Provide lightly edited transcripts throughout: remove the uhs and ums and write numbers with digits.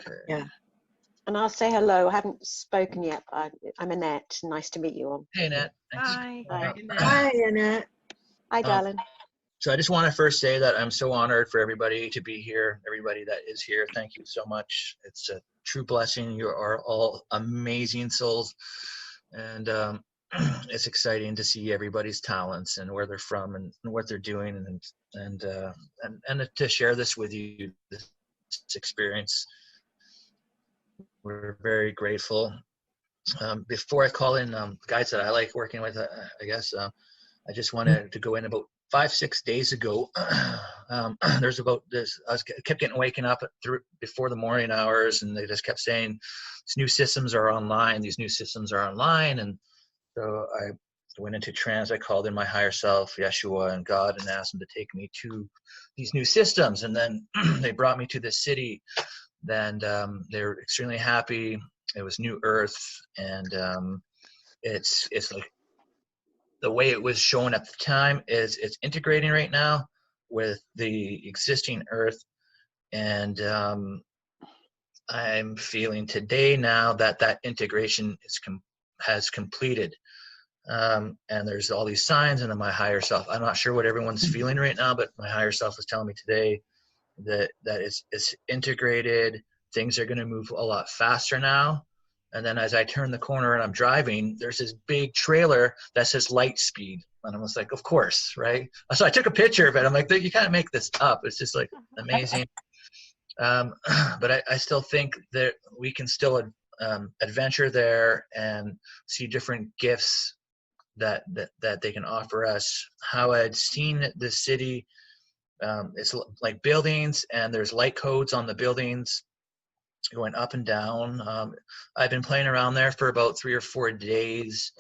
Okay. Yeah. And I'll say hello. I haven't spoken yet. I'm Annette. Nice to meet you all. Hey, Annette. Thanks. Hi. Hi. Hi. Hi, Annette. Hi, darling. So I just want to first say that I'm so honored for everybody to be here, everybody that is here. Thank you so much. It's a true blessing. You are all amazing souls. And it's exciting to see everybody's talents and where they're from and what they're doing and to share this with you, this experience. We're very grateful. Before I call in guys that I like working with, I guess I just wanted to go in about 5-6 days ago. There's about this. I kept getting waking up before the morning hours, and they just kept saying, "These new systems are online. These new systems are online." And so I went into trance. I called in my higher self, Yeshua, and God, and asked them to take me to these new systems. And then they brought me to this city, and they were extremely happy. It was New Earth, and it's like the way it was shown at the time is it's integrating right now with the existing Earth, and I'm feeling today now that that integration has completed. And there's all these signs, and then my higher self, I'm not sure what everyone's feeling right now, but my higher self was telling me today that it's integrated. Things are going to move a lot faster now. And then as I turn the corner and I'm driving, there's this big trailer that says light speed. And I was like, of course, right? So I took a picture of it. I'm like, you can't make this up. It's just like amazing. But I still think that we can still adventure there and see different gifts that they can offer us. How I'd seen the city, it's like buildings, and there's light codes on the buildings going up and down. I've been playing around there for about 3 or 4 days,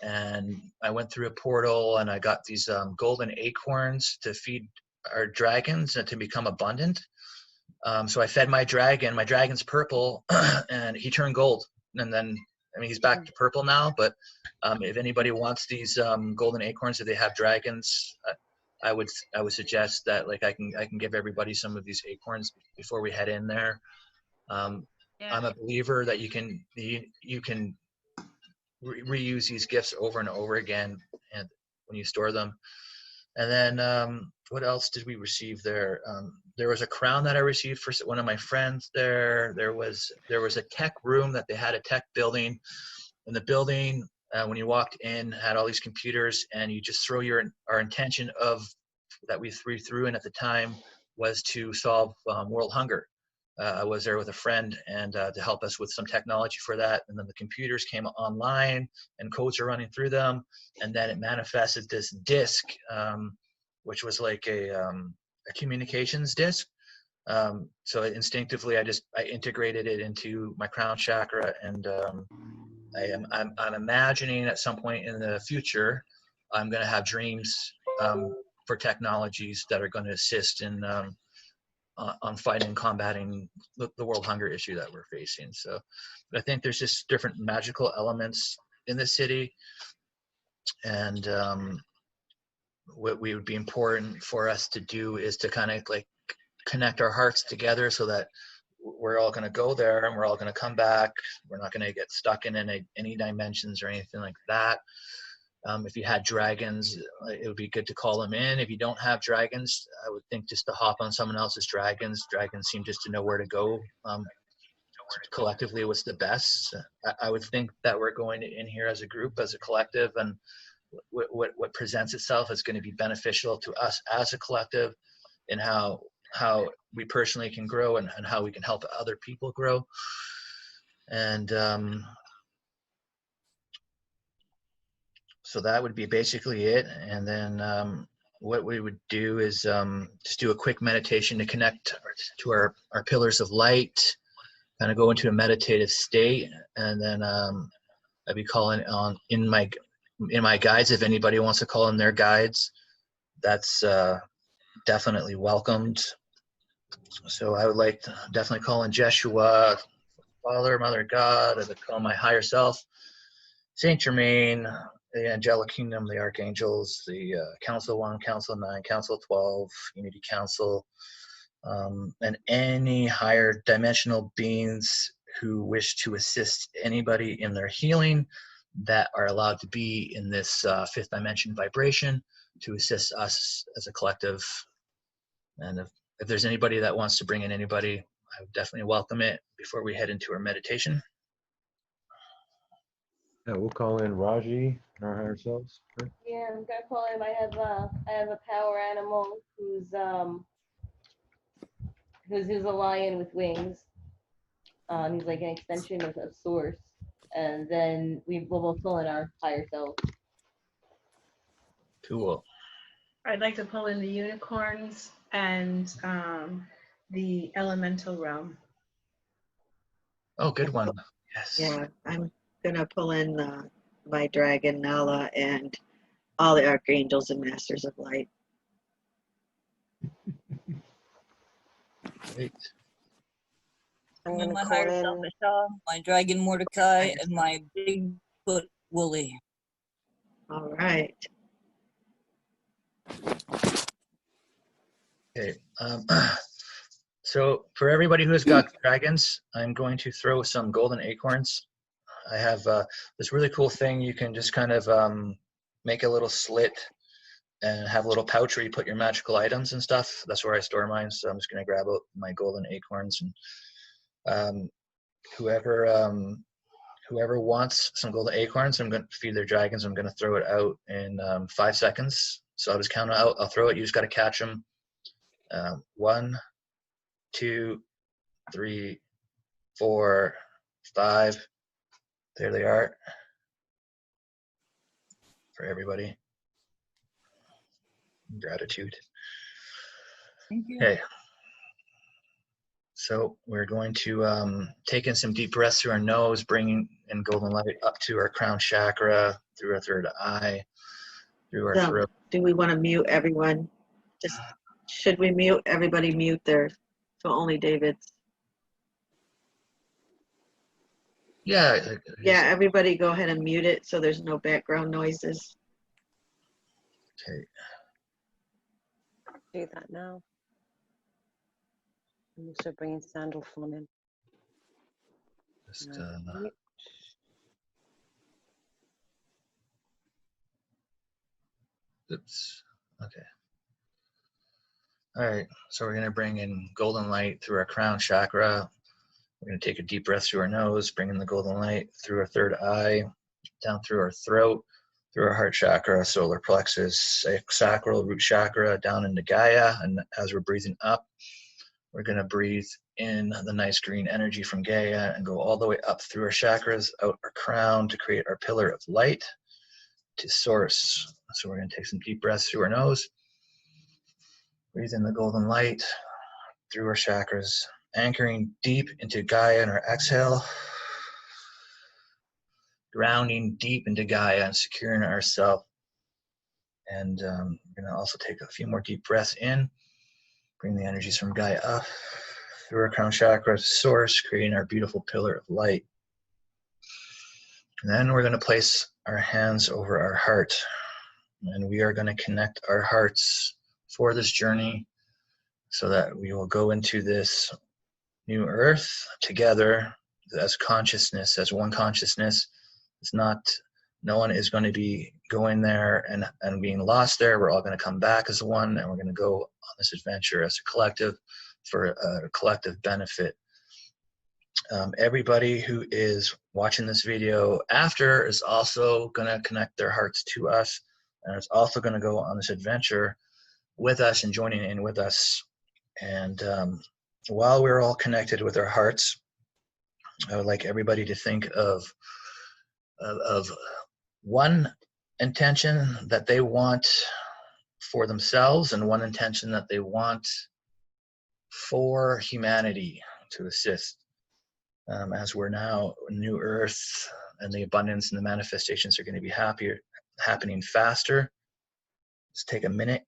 and I went through a portal and I got these golden acorns to feed our dragons and to become abundant. So I fed my dragon. My dragon's purple, and he turned gold. And then, I mean, he's back to purple now. But if anybody wants these golden acorns, if they have dragons, I would suggest that like I can give everybody some of these acorns before we head in there. I'm a believer that you can reuse these gifts over and over again, and when you store them. And then what else did we receive there? There was a crown that I received for one of my friends there. There was a tech room that they had, a tech building. And the building, when you walked in, had all these computers, and you just throw our intention that we threw in at the time was to solve world hunger. I was there with a friend and to help us with some technology for that. And then the computers came online and codes are running through them. And then it manifested this disc, which was like a communications disc. So instinctively, I integrated it into my crown chakra, and I'm imagining at some point in the future, I'm going to have dreams for technologies that are going to assist in on fighting and combating the world hunger issue that we're facing. So I think there's just different magical elements in the city, and what would be important for us to do is to kind of like connect our hearts together so that we're all going to go there and we're all going to come back. We're not going to get stuck in any dimensions or anything like that. If you had dragons, it would be good to call them in. If you don't have dragons, I would think just to hop on someone else's dragons. Dragons seem just to know where to go. Collectively, what's the best? I would think that we're going in here as a group, as a collective, and what presents itself is going to be beneficial to us as a collective, and how we personally can grow and how we can help other people grow. And so that would be basically it. And then what we would do is just do a quick meditation to connect to our pillars of light, kind of go into a meditative state. And then I'd be calling on in my guides. If anybody wants to call in their guides, that's definitely welcomed. So I would like to definitely call in Jeshua, Father, Mother, God. I would call my higher self, Saint Germain, the Angelic Kingdom, the Archangels, the Council 1, Council 9, Council 12, Unity Council, and any higher dimensional beings who wish to assist anybody in their healing that are allowed to be in this fifth dimension vibration to assist us as a collective. And if there's anybody that wants to bring in anybody, I would definitely welcome it before we head into our meditation. Yeah, we'll call in Raji and our higher selves. Right? Yeah, I'm gonna call him. I have a power animal who's a lion with wings. He's like an extension of Source, and then we'll both pull in our higher self. Cool. I'd like to pull in the unicorns and the elemental realm. Oh, good one. Yes. Yeah, I'm gonna pull in my dragon Nala and all the archangels and masters of light. Great. I'm And going to my call higher self, in. Michelle, my dragon Mordecai, and my Bigfoot Wooly. All right. Okay. So for everybody who has got dragons, I'm going to throw some golden acorns. I have this really cool thing. You can just kind of make a little slit and have a little pouch where you put your magical items and stuff. That's where I store mine. So I'm just going to grab out my golden acorns, and whoever wants some golden acorns, I'm going to feed their dragons. I'm going to throw it out in 5 seconds. So I'll just count it out. I'll throw it. You just got to catch them. 1, 2, 3, 4, 5. There they are for everybody. Gratitude. Thank you. Okay. So we're going to take in some deep breaths through our nose, bringing in golden light up to our crown chakra, through our third eye, through our throat. Do we want to mute everyone? Should we mute everybody? Mute their, so only David's. Yeah. Yeah, everybody go ahead and mute it so there's no background noises. Okay. Do that now. I'm also bringing Sandalphon in. Just, oops. Okay. All right. So we're going to bring in golden light through our crown chakra. We're going to take a deep breath through our nose, bring in the golden light through our third eye, down through our throat, through our heart chakra, solar plexus, sacral, root chakra, down into Gaia. And as we're breathing up, we're going to breathe in the nice green energy from Gaia and go all the way up through our chakras, out our crown to create our pillar of light to source. So we're going to take some deep breaths through our nose, breathe in the golden light through our chakras, anchoring deep into Gaia in our exhale, grounding deep into Gaia and securing ourselves. And we're going to also take a few more deep breaths in, bring the energies from Gaia up through our crown chakra to source, creating our beautiful pillar of light. And then we're going to place our hands over our heart, and we are going to connect our hearts for this journey so that we will go into this new earth together as consciousness, as one consciousness. It's not, no one is going to be going there and being lost there. We're all going to come back as one, and we're going to go on this adventure as a collective for a collective benefit. Everybody who is watching this video after is also going to connect their hearts to us, and it's also going to go on this adventure with us and joining in with us. And while we're all connected with our hearts, I would like everybody to think of one intention that they want for themselves and one intention that they want for humanity to assist. As we're now new earth and the abundance and the manifestations are going to be happening faster. Just take a minute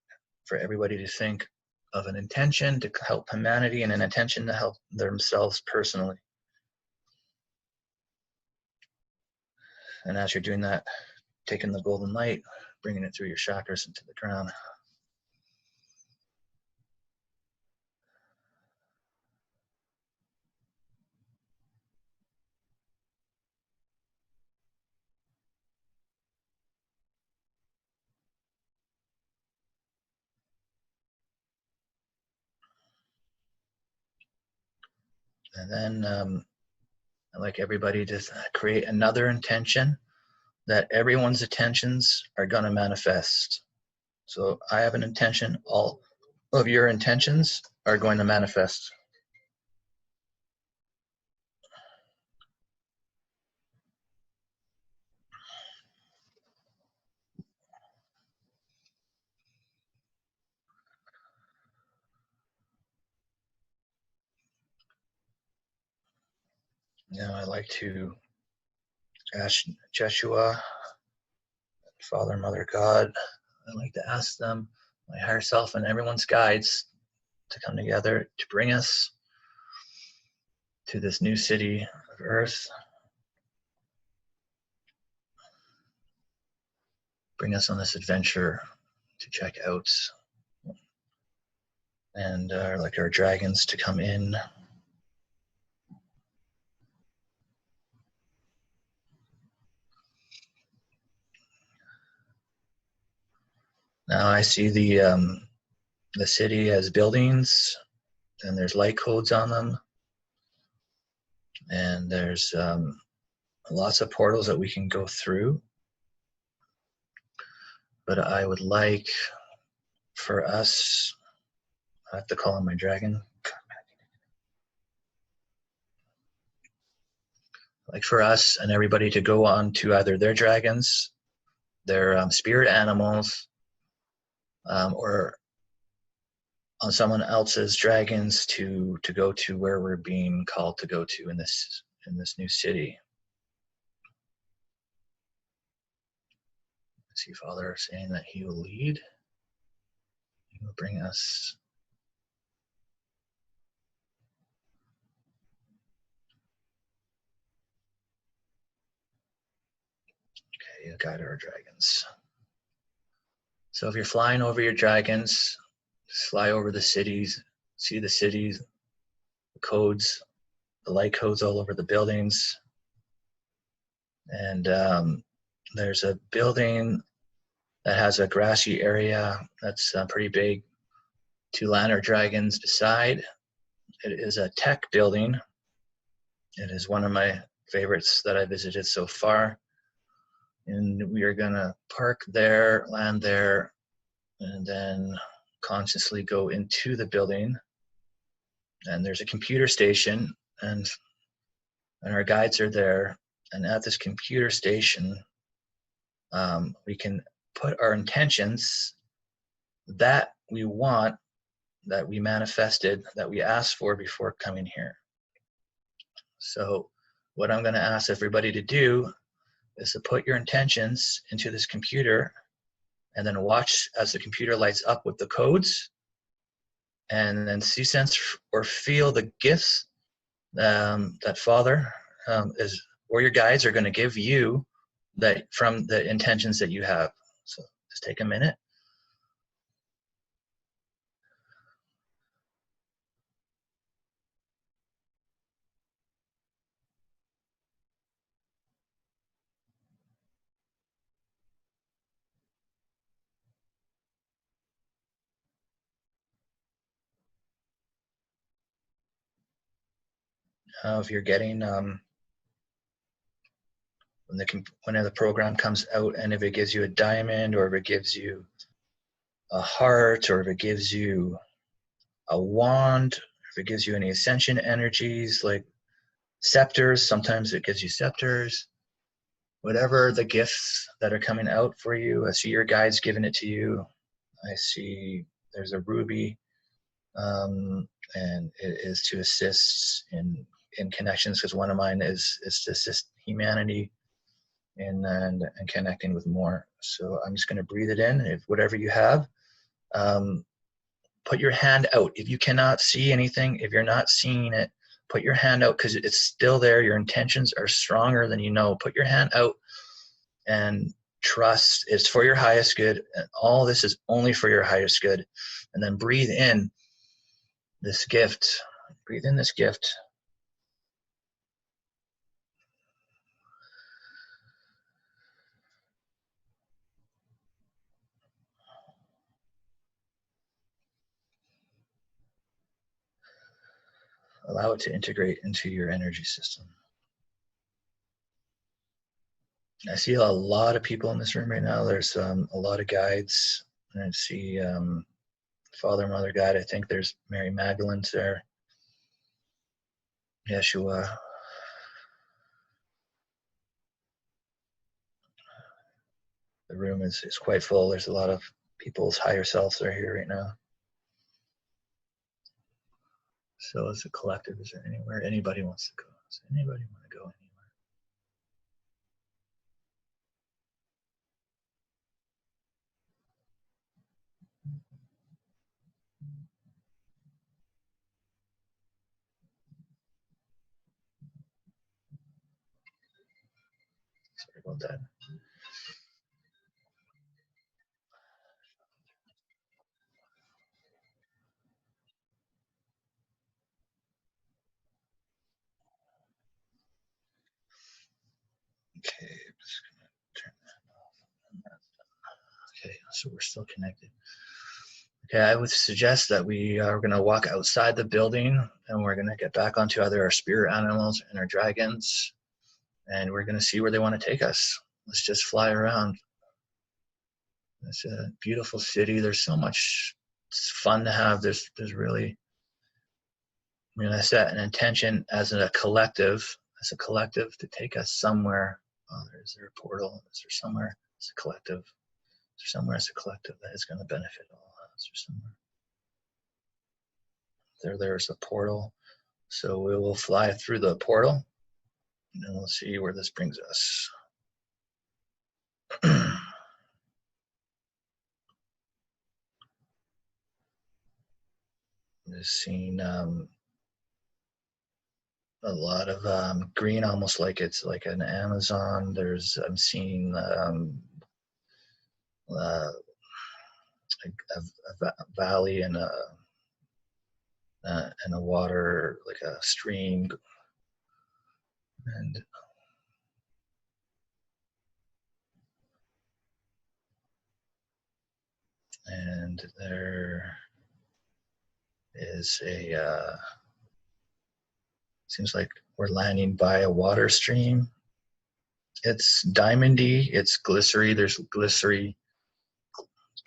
for everybody to think of an intention to help humanity and an intention to help themselves personally. And as you're doing that, taking the golden light, bringing it through your chakras into the crown. And then I'd like everybody to create another intention that everyone's intentions are going to manifest. So I have an intention, all of your intentions are going to manifest. Now I like to ask Jeshua, Father, Mother, God, I'd like to ask them, my higher self and everyone's guides, to come together to bring us to this new city of Earth. Bring us on this adventure to check out, and like our dragons to come in. Now I see the city as buildings, and there's light codes on them, and there's lots of portals that we can go through. But I would like for us, I have to call on my dragon, like for us and everybody to go on to either their dragons, their spirit animals, or on someone else's dragons to go to where we're being called to go to in this new city. I see Father saying that he will lead. He will bring us. Okay, guide our dragons. So if you're flying over your dragons, just fly over the cities, see the cities, the codes, the light codes all over the buildings. And there's a building that has a grassy area that's pretty big. 2 lantern dragons beside. It is a tech building. It is one of my favorites that I visited so far. And we are gonna park there, land there, and then consciously go into the building. And there's a computer station, and our guides are there. And at this computer station, we can put our intentions that we want, that we manifested, that we asked for before coming here. So what I'm going to ask everybody to do is to put your intentions into this computer and then watch as the computer lights up with the codes, and then see, sense, or feel the gifts that Father is, or your guides are going to give you, that from the intentions that you have. So just take a minute. If you're getting when the program comes out, and if it gives you a diamond, or if it gives you a heart, or if it gives you a wand, if it gives you any ascension energies like scepters, sometimes it gives you scepters. Whatever the gifts that are coming out for you, I see your guides giving it to you. I see there's a ruby, and it is to assist in connections, because one of mine is to assist humanity and connecting with more. So I'm just going to breathe it in. If whatever you have, put your hand out. If you cannot see anything, if you're not seeing it, put your hand out, because it's still there. Your intentions are stronger than you know. Put your hand out and trust it's for your highest good. And all this is only for your highest good. And then breathe in this gift. Breathe in this gift. allow it to integrate into your energy system. I see a lot of people in this room right now. There's a lot of guides. And I see Father, Mother, Guide. I think there's Mary Magdalene's there. Yeshua. The room is quite full. There's a lot of people's higher selves that are here right now. So as a collective, is there anywhere anybody wants to go? Does anybody want to go anywhere? Sorry about that. Okay, I'm just gonna turn that off. Okay, so we're still connected. Okay, I would suggest that we are going to walk outside the building and we're going to get back onto either our spirit animals and our dragons, and we're going to see where they want to take us. Let's just fly around. It's a beautiful city. There's so much fun to have. There's really, I'm going to set an intention as a collective to take us somewhere. Oh, is there a portal? Is there somewhere as a collective? Is there somewhere as a collective that is going to benefit all of us? Or somewhere? There's a portal. So we will fly through the portal and then we'll see where this brings us. Just seeing a lot of green, almost like it's like an Amazon. I'm seeing a valley and a water, like a stream, and there is a seems like we're landing by a water stream. It's diamondy, it's glycery, there's glycery,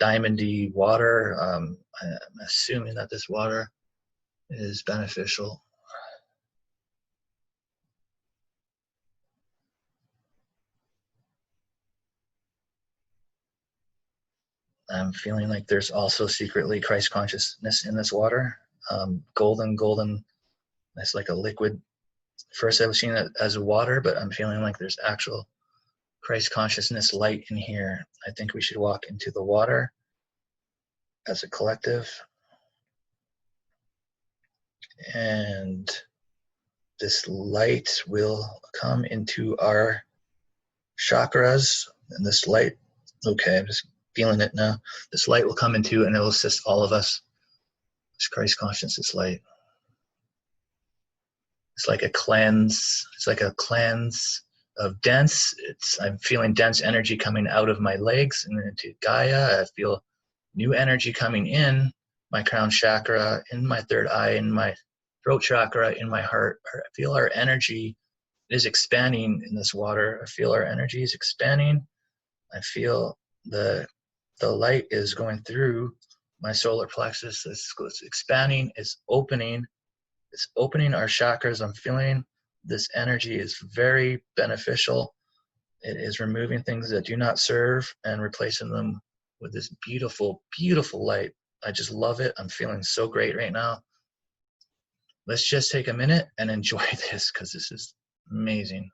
diamondy water. I'm assuming that this water is beneficial. I'm feeling like there's also secretly Christ consciousness in this water. Golden, it's like a liquid. First I was seeing it as water, but I'm feeling like there's actual Christ consciousness light in here. I think we should walk into the water as a collective. And this light will come into our chakras. And this light, okay, I'm just feeling it now. This light will come into and it will assist all of us. This Christ consciousness light. It's like a cleanse. It's like a cleanse of dense. I'm feeling dense energy coming out of my legs and into Gaia. I feel new energy coming in my crown chakra, in my third eye, in my throat chakra, in my heart. I feel our energy is expanding in this water. I feel our energy is expanding. I feel the light is going through my solar plexus. It's expanding. It's opening our chakras. I'm feeling this energy is very beneficial. It is removing things that do not serve and replacing them with this beautiful, beautiful light. I just love it. I'm feeling so great right now. Let's just take a minute and enjoy this because this is amazing.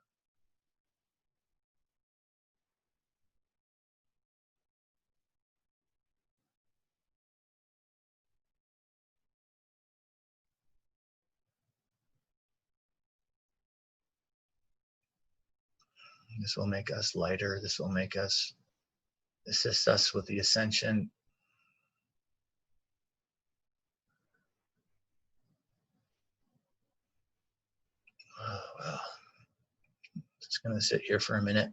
This will make us lighter. This will make us, assist us with the ascension. Oh, well, just gonna sit here for a minute.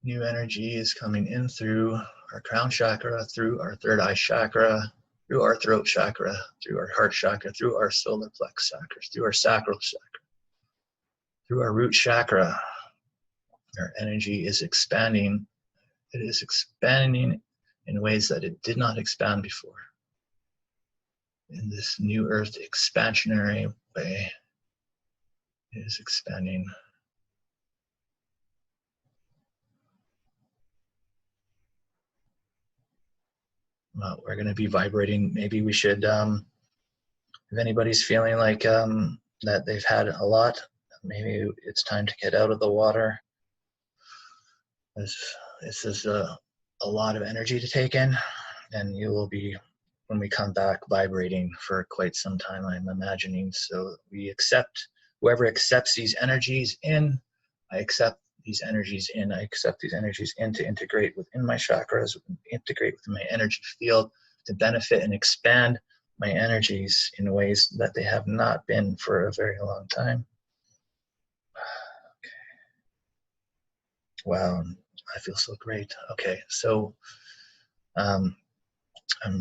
New energy is coming in through our crown chakra, through our third eye chakra. through our throat chakra, through our heart chakra, through our solar plex chakras, through our sacral chakra, through our root chakra. Our energy is expanding. It is expanding in ways that it did not expand before. In this new earth expansionary way, it is expanding. Well, we're going to be vibrating. Maybe we should, if anybody's feeling like that they've had a lot, maybe it's time to get out of the water. This is a lot of energy to take in, and you will be, when we come back, vibrating for quite some time, I'm imagining. So we accept, whoever accepts these energies in, I accept these energies in, I accept these energies in to integrate within my chakras, integrate within my energy field, to benefit and expand my energies in ways that they have not been for a very long time. Wow, I feel so great. Okay, so I'm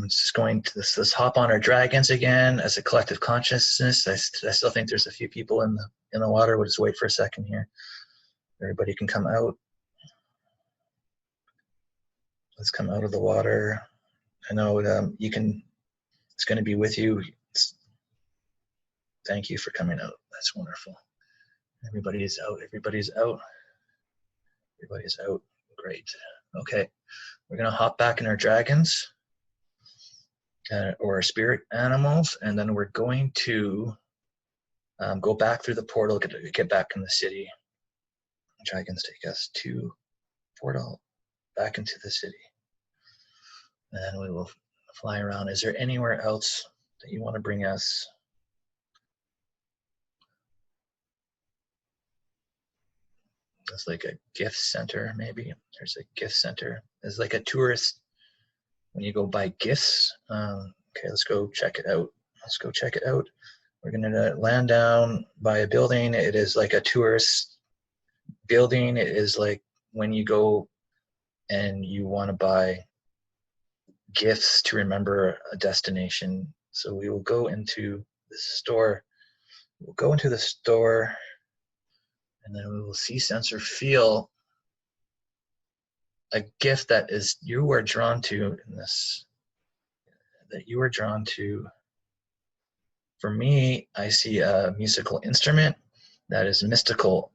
just going to let's hop on our dragons again as a collective consciousness. I still think there's a few people in the water. We'll just wait for a second here. Everybody can come out. Let's come out of the water. I know you can. It's going to be with you. Thank you for coming out. That's wonderful. Everybody's out. Everybody's out. Everybody's out. Great. Okay, we're going to hop back in our dragons. Or our spirit animals, and then we're going to go back through the portal, get back in the city. Dragons take us to portal, back into the city. And then we will fly around. Is there anywhere else that you want to bring us? There's like a gift center, maybe. There's a gift center. There's like a tourist, when you go buy gifts. Okay, let's go check it out. Let's go check it out. We're gonna land down by a building. It is like a tourist building. It is like when you go and you want to buy gifts to remember a destination. So we will go into the store. We'll go into the store, and then we will see, sense, or feel a gift that is you are drawn to in this. That you are drawn to. For me, I see a musical instrument that is mystical,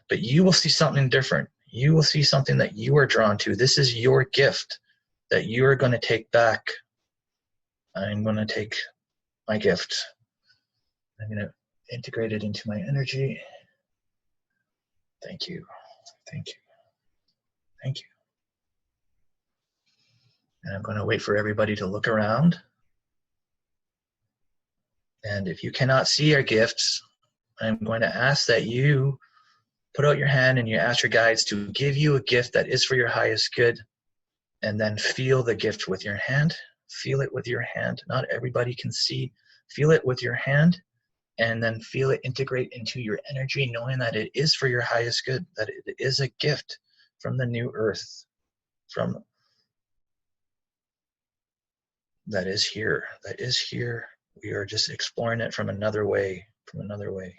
but you will see something different. You will see something that you are drawn to. This is your gift that you are going to take back. I'm going to take my gift. I'm going to integrate it into my energy. Thank you. Thank you. Thank you. And I'm going to wait for everybody to look around. And if you cannot see your gifts, I'm going to ask that you put out your hand and you ask your guides to give you a gift that is for your highest good, and then feel the gift with your hand. Feel it with your hand. Not everybody can see. Feel it with your hand, and then feel it integrate into your energy, knowing that it is for your highest good, that it is a gift from the new earth, from that is here. That is here. We are just exploring it from another way, from another way.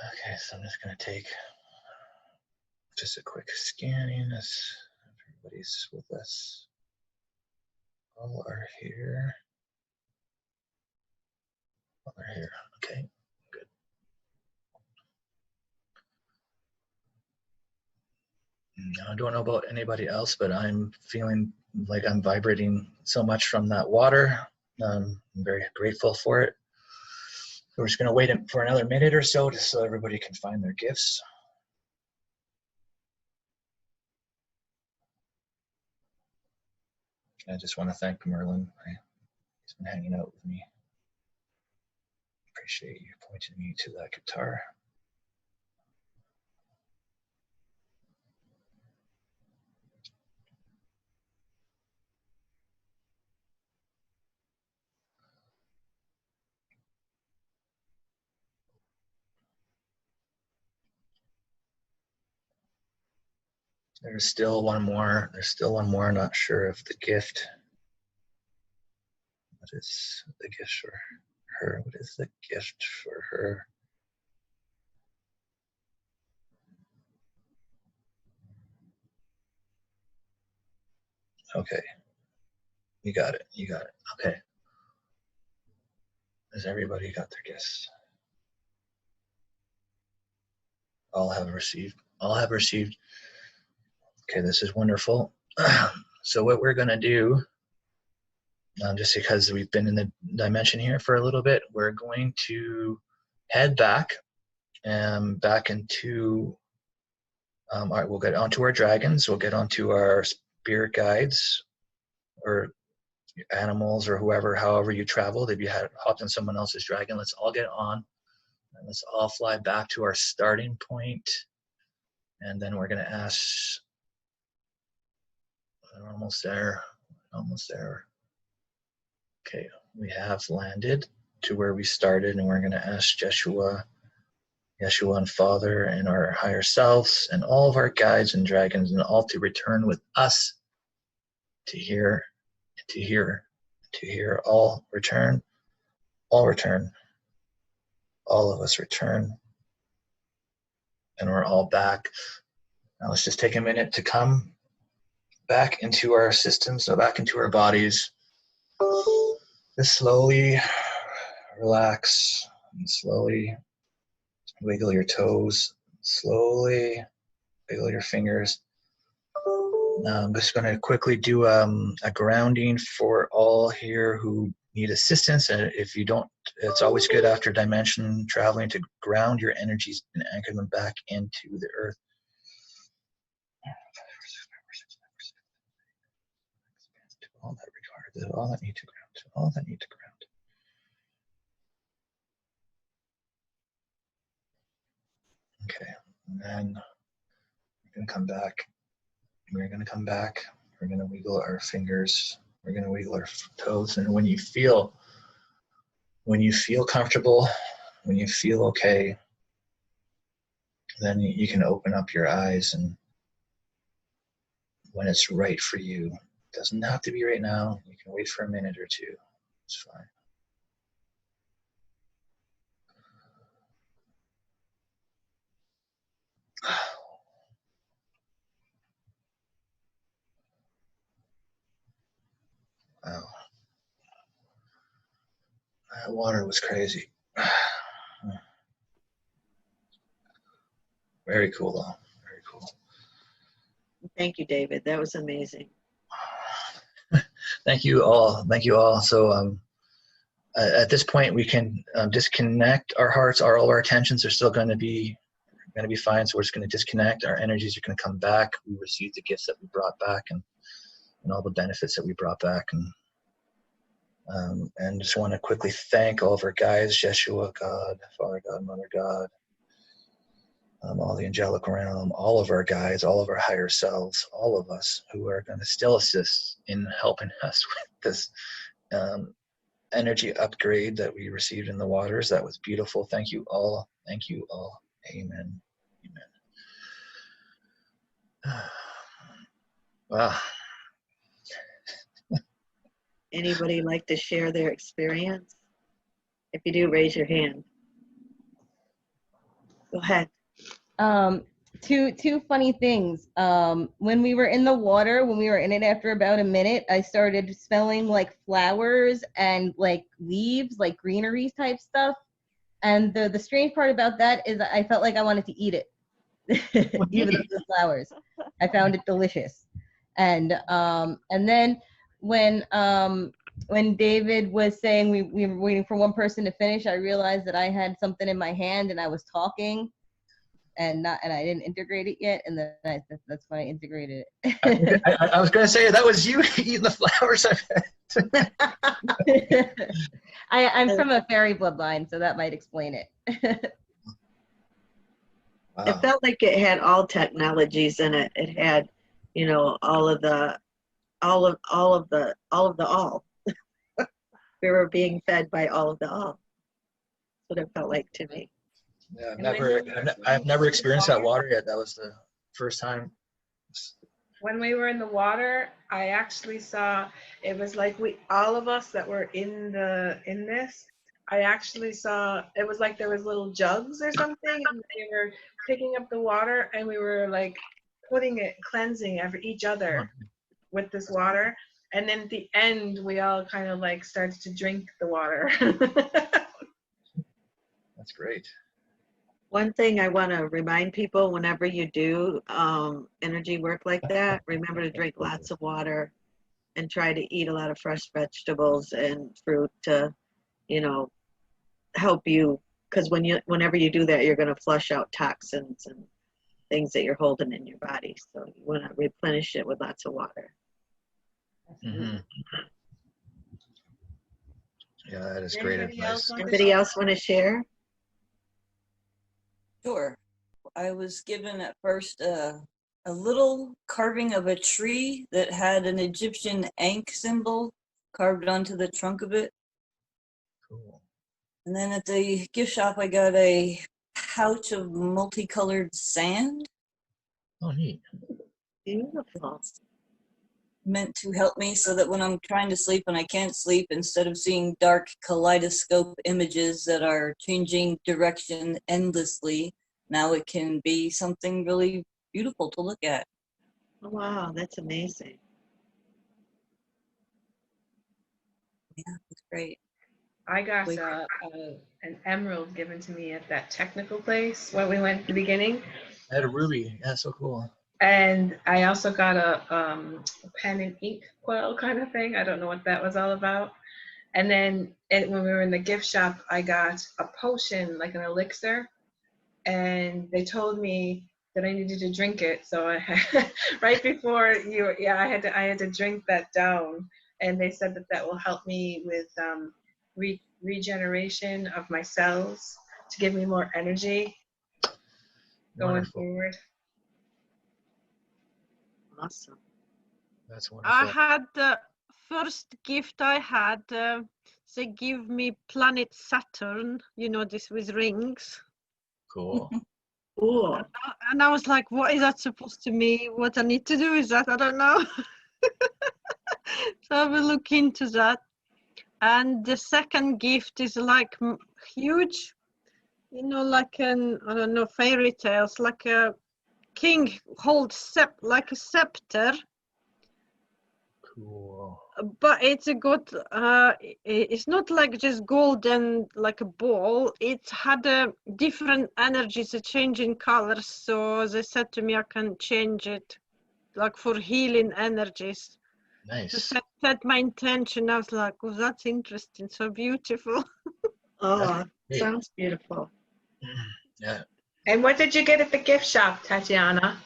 Okay, so I'm just going to take just a quick scanning as everybody's with us. All are here. All are here. Okay, good. I don't know about anybody else, but I'm feeling like I'm vibrating so much from that water. I'm very grateful for it. So we're just going to wait for another minute or so just so everybody can find their gifts. I just want to thank Merlin. He's been hanging out with me. Appreciate you pointing me to that guitar. There's still one more. There's still one more. Not sure if the gift. What is the gift for her? What is the gift for her? Okay. You got it. You got it. Okay. Has everybody got their gifts? All have received. All have received. Okay, this is wonderful. So what we're going to do, just because we've been in the dimension here for a little bit, we're going to head back back into, all right, we'll get onto our dragons, we'll get onto our spirit guides or animals or whoever, however you traveled. If you had hopped on someone else's dragon, let's all get on and let's all fly back to our starting point. And then we're going to ask, we're almost there, almost there. Okay, we have landed to where we started, and we're going to ask Yeshua and Father and our higher selves and all of our guides and dragons and all to return with us to hear, all return, all of us return, and we're all back. Now let's just take a minute to come back into our systems, so back into our bodies. Just slowly relax and slowly wiggle your toes, slowly wiggle your fingers. Now I'm just going to quickly do a grounding for all here who need assistance. And if you don't, it's always good after dimension traveling to ground your energies and anchor them back into the earth. All that regard, all that need to ground, all that need to ground. Okay, and then we're going to come back. We're going to come back. We're going to wiggle our fingers. We're going to wiggle our toes. And when you feel comfortable, when you feel okay, then you can open up your eyes, and when it's right for you. It doesn't have to be right now. You can wait for a minute or two. It's fine. Wow. That water was crazy. Very cool though. Very cool. Thank you, David. That was amazing. Thank you all. Thank you all. So at this point, we can disconnect our hearts. All of our attentions are still going to be fine. So we're just going to disconnect. Our energies are going to come back. We received the gifts that we brought back, and all the benefits that we brought back, and just want to quickly thank all of our guides, Yeshua, God, Father God, Mother God, all the angelic realm, all of our guides, all of our higher selves, all of us who are going to still assist in helping us with this energy upgrade that we received in the waters. That was beautiful. Thank you all. Thank you all. Amen. Amen. Wow. Anybody like to share their experience? If you do, raise your hand. Go ahead. Two funny things. When we were in the water, when we were in it after about a minute, I started smelling like flowers and like leaves, like greenery type stuff. And the strange part about that is I felt like I wanted to eat it, even though the flowers. I found it delicious. And then when David was saying we were waiting for one person to finish, I realized that I had something in my hand and I was talking. And I didn't integrate it yet, and then that's when I integrated it. I was going to say that was you eating the flowers. I'm from a fairy bloodline, so that might explain it. Wow. It felt like it had all technologies in it. It had, all of the all. We were being fed by all of the all. That's what it felt like to me. Yeah, I've never experienced that water yet. That was the first time When we were in the water, I actually saw, it was like all of us that were in this, I actually saw, it was like there was little jugs or something, and we were picking up the water and we were like cleansing each other with this water. And then at the end, we all kind of like started to drink the water. That's great. One thing I want to remind people, whenever you do energy work like that, remember to drink lots of water and try to eat a lot of fresh vegetables and fruit to, you know, help you. Because whenever you do that, you're going to flush out toxins and things that you're holding in your body. So you want to replenish it with lots of water. Mm-hmm. Yeah, that is great advice. Anybody else want to share? Sure. I was given at first a little carving of a tree that had an Egyptian ankh symbol carved onto the trunk of it. Cool. And then at the gift shop, I got a pouch of multicolored sand Oh, neat. Beautiful. meant to help me so that when I'm trying to sleep and I can't sleep, instead of seeing dark kaleidoscope images that are changing direction endlessly, now it can be something really beautiful to look at. Oh, wow, that's amazing. Yeah, it's great. I got an emerald given to me at that technical place where we went at the beginning. I had a ruby. That's so cool. And I also got a pen and ink quill kind of thing. I don't know what that was all about. And then when we were in the gift shop, I got a potion, like an elixir. And they told me that I needed to drink it. So I had, right before I had to drink that down. And they said that will help me with regeneration of my cells to give me more energy going Wonderful. forward. Awesome. That's I wonderful. had the first gift I had, they give me planet Saturn, you know, this with rings. Cool. Cool. And I was like, what is that supposed to mean? What I need to do is that? I don't know. So I will look into that. And the second gift is like huge, you know, like I don't know, fairy tales, like a king holds like a scepter. Cool. But it's it's not like just golden like a ball. It had different energies, a changing colors. So they said to me I can change it, like for healing energies. To Nice. set my intention. I was like, oh, that's interesting, so beautiful. Oh, Great. sounds beautiful. Yeah. And what did you get at the gift shop, Tatiana?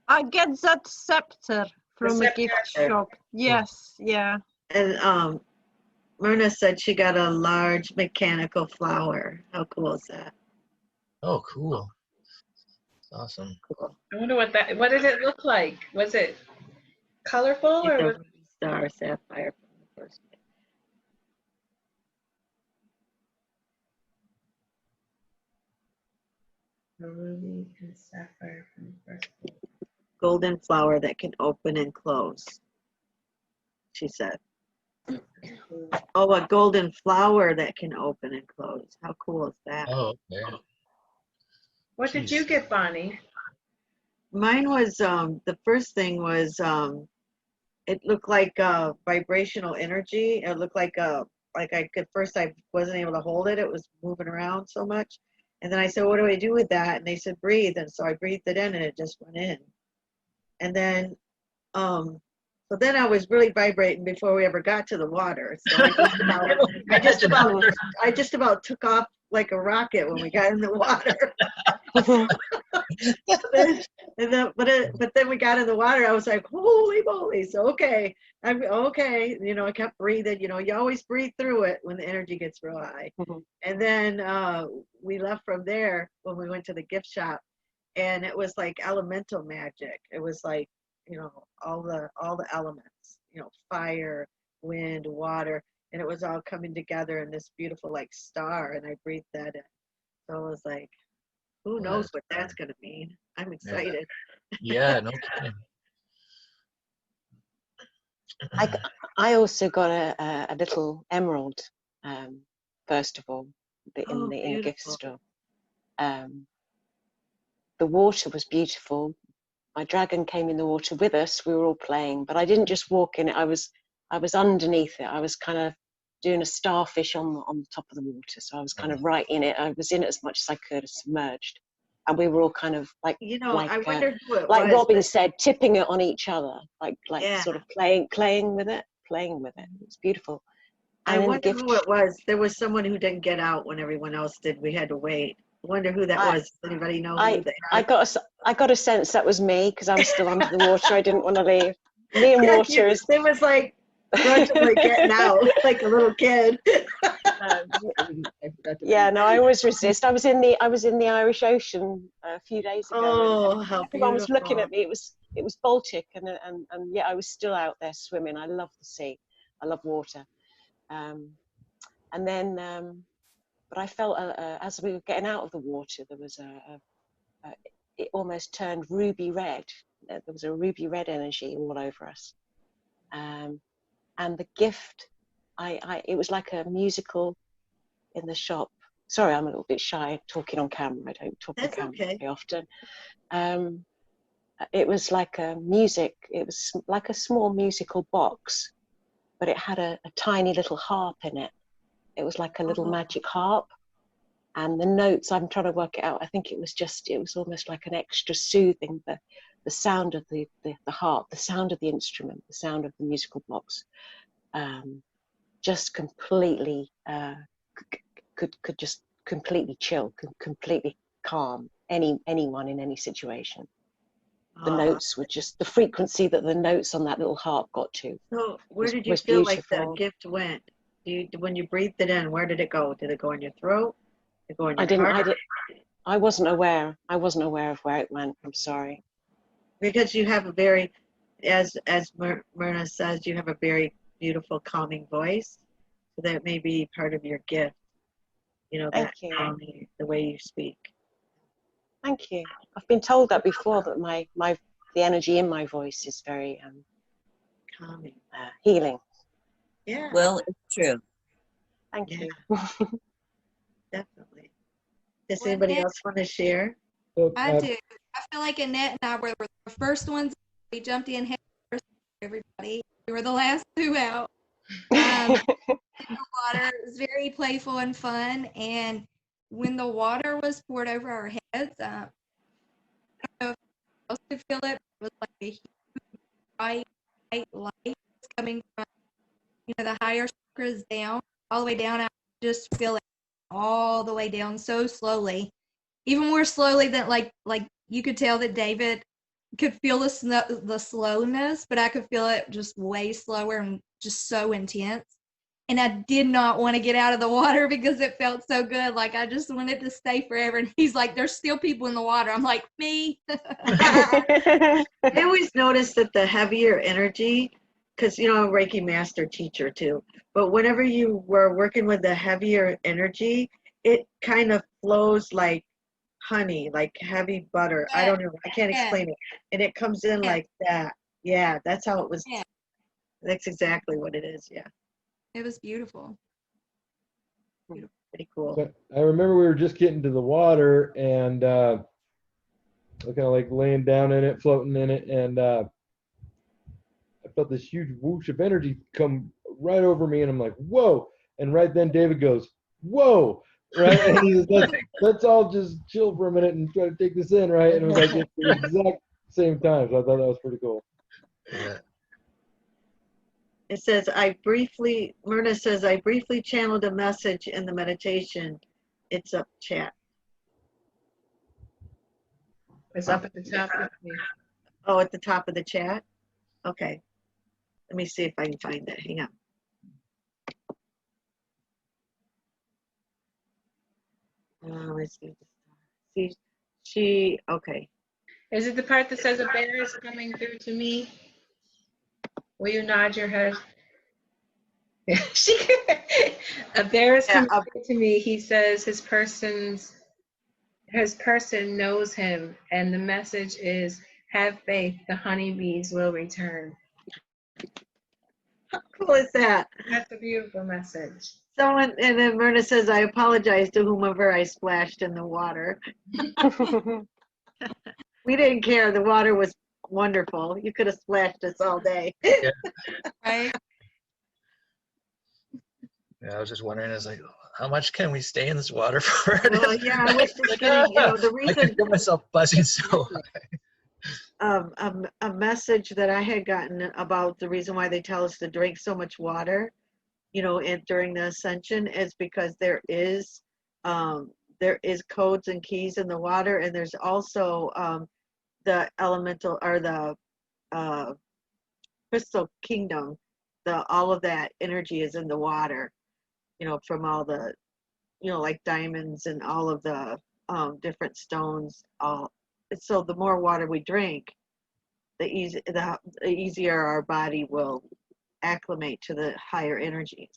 I get that scepter from a gift scepter. shop. Yes, yeah. And Myrna said she got a large mechanical flower. How cool is that? Oh, cool. Awesome. Cool. I wonder what did it look like? Was it colorful or was Starr sapphire from the first one. a ruby and sapphire from the first one? Golden flower that can open and close, she said. Cool. Oh, a golden flower that can open and close. How cool is that? Oh, okay. What did you get, Bonnie? Mine was the first thing was it looked like vibrational energy. It looked like at first I wasn't able to hold it. It was moving around so much. And then I said, what do I do with that? And they said, breathe. And so I breathed it in and it just went in. And then so then I was really vibrating before we ever got to the water. So I just about took off like a rocket when we got in the water. But then we got in the water. I was like, holy moly! So okay, I'm okay. You know, I kept breathing. You know, you always breathe through it when the energy gets real high. And then we left from there when we went to the gift shop, and it was like elemental magic. It was like, you know, all the elements. You know, fire, wind, water, and it was all coming together in this beautiful like star. And I breathed that in. So I was like, who knows what that's going to mean? I'm excited. Yeah, no kidding. I also got a little emerald, first of all, Oh, in the gift beautiful. store. The water was beautiful. My dragon came in the water with us. We were all playing, but I didn't just walk in it. I was underneath it. I was kind of doing a starfish on the top of the water. So I was kind of right in it. I was in it as much as I could, submerged. And we were all kind of like, You know, I wonder who it like was. Robin said, tipping it on each other, like Yeah. sort of playing with it. It's beautiful. I And in the wonder gift who it was. There was someone who didn't get out when everyone else did. We had to wait. I wonder who that was. Does anybody know who they are? I got a sense that was me because I was still under the water. I didn't want to leave. Me and Yeah, water is. It was like grudgingly getting out, like a little kid. Yeah, no, I always resist. I was in the Irish Ocean a few days ago. Oh, and how everyone was looking beautiful. at me. It was Baltic, and yeah, I was still out there swimming. I love the sea. I love water. And then, but I felt as we were getting out of the water, there was it almost turned ruby red. There was a ruby red energy all over us. And the gift, it was like a musical in the shop. Sorry, I'm a little bit shy talking on camera. I don't talk on camera very often. It was like a music. It was like a small musical box, but it had a tiny little harp in it. It was like a little magic harp. And the notes, I'm trying to work it out. I think it was almost like an extra soothing, the sound of the harp, the sound of the instrument, the sound of the musical box, just completely could just completely chill, completely calm anyone in any situation. The notes were just the frequency that the notes on that little harp got to. So where did you was feel like the beautiful. gift went? When you breathed it in, where did it go? Did it go in your throat? Did it go in your heart? I wasn't aware. I wasn't aware of where it went. I'm sorry. Because you have a very, as Myrna says, you have a very beautiful, calming voice. So that may be part of your gift. You know, that calming, the way you speak. Thank you. I've been told that before, that the energy in my voice is very calming, healing. Yeah. Well, it's true. Thank you. Definitely. Does anybody else want to share? I do. I feel like Annette and I were the first ones. We jumped in head first. Everybody. We were the last two out. In the water. It was very playful and fun. And when the water was poured over our heads, I don't know if else could feel it. It was like a huge bright light coming from the higher chakras down, all the way down. I just feel it all the way down so slowly, even more slowly than like you could tell that David could feel the slowness, but I could feel it just way slower and just so intense. And I did not want to get out of the water because it felt so good. Like I just wanted to stay forever. And he's like, there's still people in the water. I'm like, me. I always notice that the heavier energy, because I'm a Reiki master teacher too, but whenever you were working with the heavier energy, it kind of flows like honey, like heavy butter. I don't know. I can't explain it. And it comes in like that. Yeah, that's how it was. Yeah. That's exactly what it is. Yeah. It was beautiful. Pretty cool. So I remember we were just getting to the water and kind of like laying down in it, floating in it, and I felt this huge whoosh of energy come right over me, and I'm like, whoa! And right then David goes, whoa! Right? And he says, let's all just chill for a minute and try to take this in, right? And it was like at the exact same time. So I thought that was pretty cool. Yeah. It says, Myrna says, I briefly channeled a message in the meditation. It's up chat. It's up at the top. Oh, at the top of the chat? Okay. Let me see if I can find that. Hang on. Let's see. Okay. Is it the part that says a bear is coming through to me? Will you nod your head? A bear is coming through to me. He says his person knows him, and the message is Have faith, the honeybees will return. How cool is that? That's a beautiful message. Someone, and then Myrna says, I apologize to whomever I splashed in the water. We didn't care. The water was wonderful. You could have splashed us all day. Yeah. Right? Yeah, I was just wondering, I was like, how much can we stay in this water for? Well, yeah, I was just Like, getting, you know, the I can reason, feel myself buzzing so a message that I had gotten about the reason why they tell us to drink so much water, you know, during the ascension is because there is codes and keys in the water, and there's also the elemental or the crystal kingdom. All of that energy is in the water, you know, from all the, you know, like diamonds and all of the different stones. So the more water we drink, the easier our body will acclimate to the higher energies.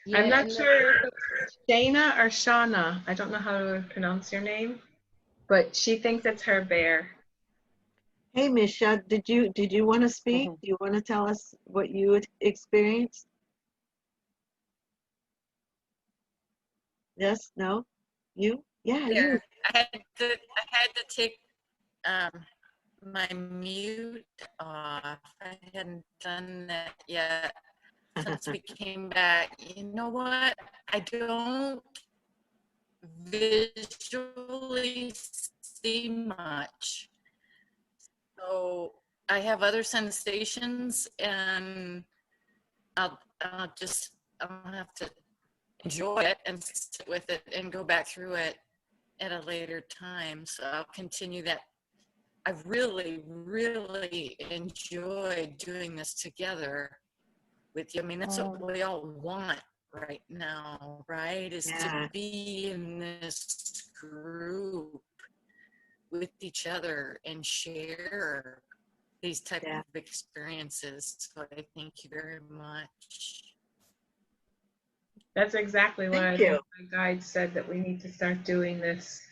Yeah, I'm not and sure if it's Shayna or Shauna. I don't know how to pronounce your name, but she thinks it's her bear. Hey, Misha, did you want to speak? Mhm. Do you want to tell us what you experienced? Yes? No? You? Yeah, Yeah, you. I had to take my mute off. I hadn't done that yet since we came back. You know what? I don't visually see much. So I have other sensations, and I'll have to enjoy it and sit with it and go back through it at a later time. So I'll continue that. I really, really enjoyed doing this together with you. I mean, that's what we all want right now, right? Is Yeah. to be in this group with each other and share these type Yeah. of experiences. So I thank you very much. That's exactly what Thank I you. think my guide said, that we need to start doing this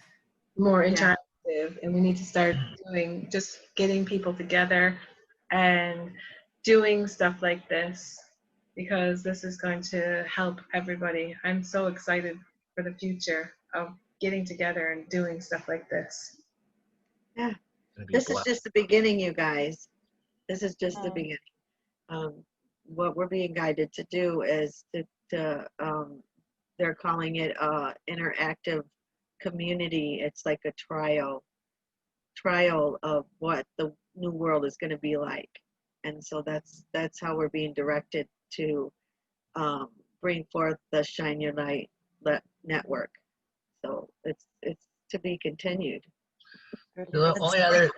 more Yeah. interactive, and we need to start doing, just getting people together and doing stuff like this, because this is going to help everybody. I'm so excited for the future of getting together and doing stuff like this. Yeah. Gonna be a This is blast. just the beginning, you guys. This is just the beginning. What we're being guided to do is they're calling it interactive community. It's like a trial of what the new world is going to be like, and so that's how we're being directed to bring forth the Shine Your Light network. So it's to be continued. The only other